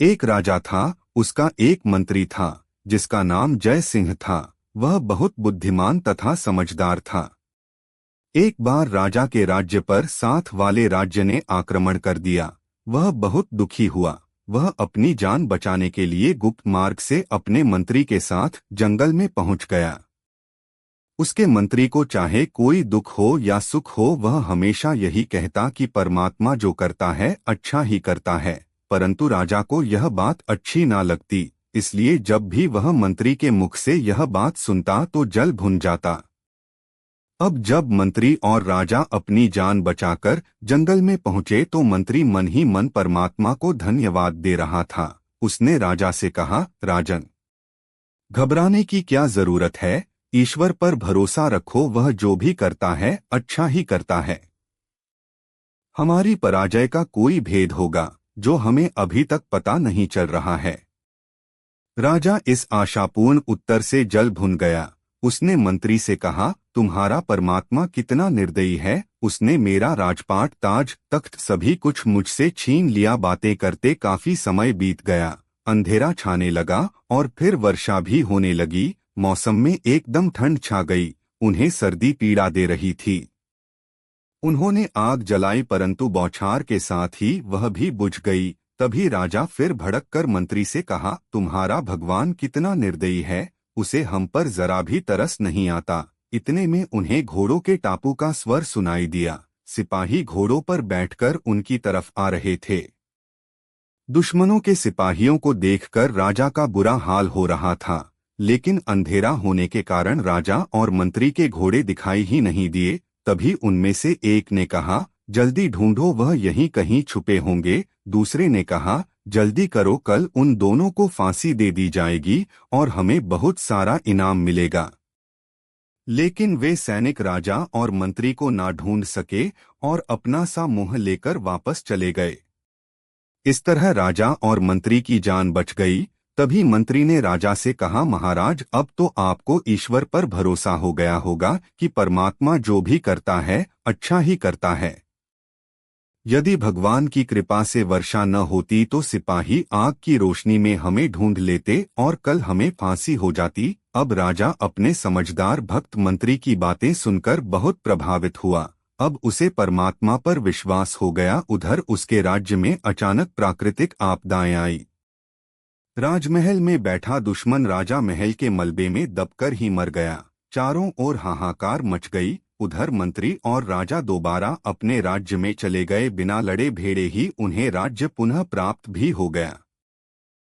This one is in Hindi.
एक राजा था, उसका एक मंत्री था जिसका नाम जय सिंह था। वह बहुत बुद्धिमान तथा समझदार था। एक बार राजा के राज्य पर साथ वाले राज्य ने आक्रमण कर दिया। वह बहुत दुखी हुआ। वह अपनी जान बचाने के लिए गुप्त मार्ग से अपने मंत्री के साथ जंगल में पहुंच गया। उसके मंत्री को चाहे कोई दुख हो या सुख हो, वह हमेशा यही कहता कि परमात्मा जो करता है अच्छा ही करता है। परंतु राजा को यह बात अच्छी ना लगती, इसलिए जब भी वह मंत्री के मुख से यह बात सुनता तो जल भुन जाता। अब जब मंत्री और राजा अपनी जान बचाकर जंगल में पहुंचे तो मंत्री मन ही मन परमात्मा को धन्यवाद दे रहा था। उसने राजा से कहा, राजन, घबराने की क्या जरूरत है। ईश्वर पर भरोसा रखो, वह जो भी करता है अच्छा ही करता है। हमारी पराजय का कोई भेद होगा जो हमें अभी तक पता नहीं चल रहा है। राजा इस आशापूर्ण उत्तर से जल भुन गया। उसने मंत्री से कहा, तुम्हारा परमात्मा कितना निर्दयी है। उसने मेरा राजपाट, ताज, तख्त सभी कुछ मुझसे छीन लिया। बातें करते काफी समय बीत गया। अंधेरा छाने लगा और फिर वर्षा भी होने लगी। मौसम में एकदम ठंड छा गई। उन्हें सर्दी पीड़ा दे रही थी। उन्होंने आग जलाई परंतु बौछार के साथ ही वह भी बुझ गई। तभी राजा फिर भड़क कर मंत्री से कहा, तुम्हारा भगवान कितना निर्दयी है, उसे हम पर जरा भी तरस नहीं आता। इतने में उन्हें घोड़ों के टापू का स्वर सुनाई दिया। सिपाही घोड़ों पर बैठकर उनकी तरफ आ रहे थे। दुश्मनों के सिपाहियों को देखकर राजा का बुरा हाल हो रहा था, लेकिन अंधेरा होने के कारण राजा और मंत्री के घोड़े दिखाई ही नहीं दिए। तभी उनमें से एक ने कहा, जल्दी ढूंढो, वह यहीं कहीं छुपे होंगे। दूसरे ने कहा, जल्दी करो, कल उन दोनों को फांसी दे दी जाएगी और हमें बहुत सारा इनाम मिलेगा। लेकिन वे सैनिक राजा और मंत्री को ना ढूंढ सके और अपना सा मुंह लेकर वापस चले गए। इस तरह राजा और मंत्री की जान बच गई। तभी मंत्री ने राजा से कहा, महाराज, अब तो आपको ईश्वर पर भरोसा हो गया होगा कि परमात्मा जो भी करता है अच्छा ही करता है। यदि भगवान की कृपा से वर्षा न होती तो सिपाही आग की रोशनी में हमें ढूंढ लेते और कल हमें फांसी हो जाती। अब राजा अपने समझदार भक्त मंत्री की बातें सुनकर बहुत प्रभावित हुआ। अब उसे परमात्मा पर विश्वास हो गया। उधर उसके राज्य में अचानक प्राकृतिक आपदाएं आई। राजमहल में बैठा दुश्मन राजा महल के मलबे में दबकर ही मर गया। चारों ओर हाहाकार मच गई। उधर मंत्री और राजा दोबारा अपने राज्य में चले गए। बिना लड़े भेड़े ही उन्हें राज्य पुनः प्राप्त भी हो गया।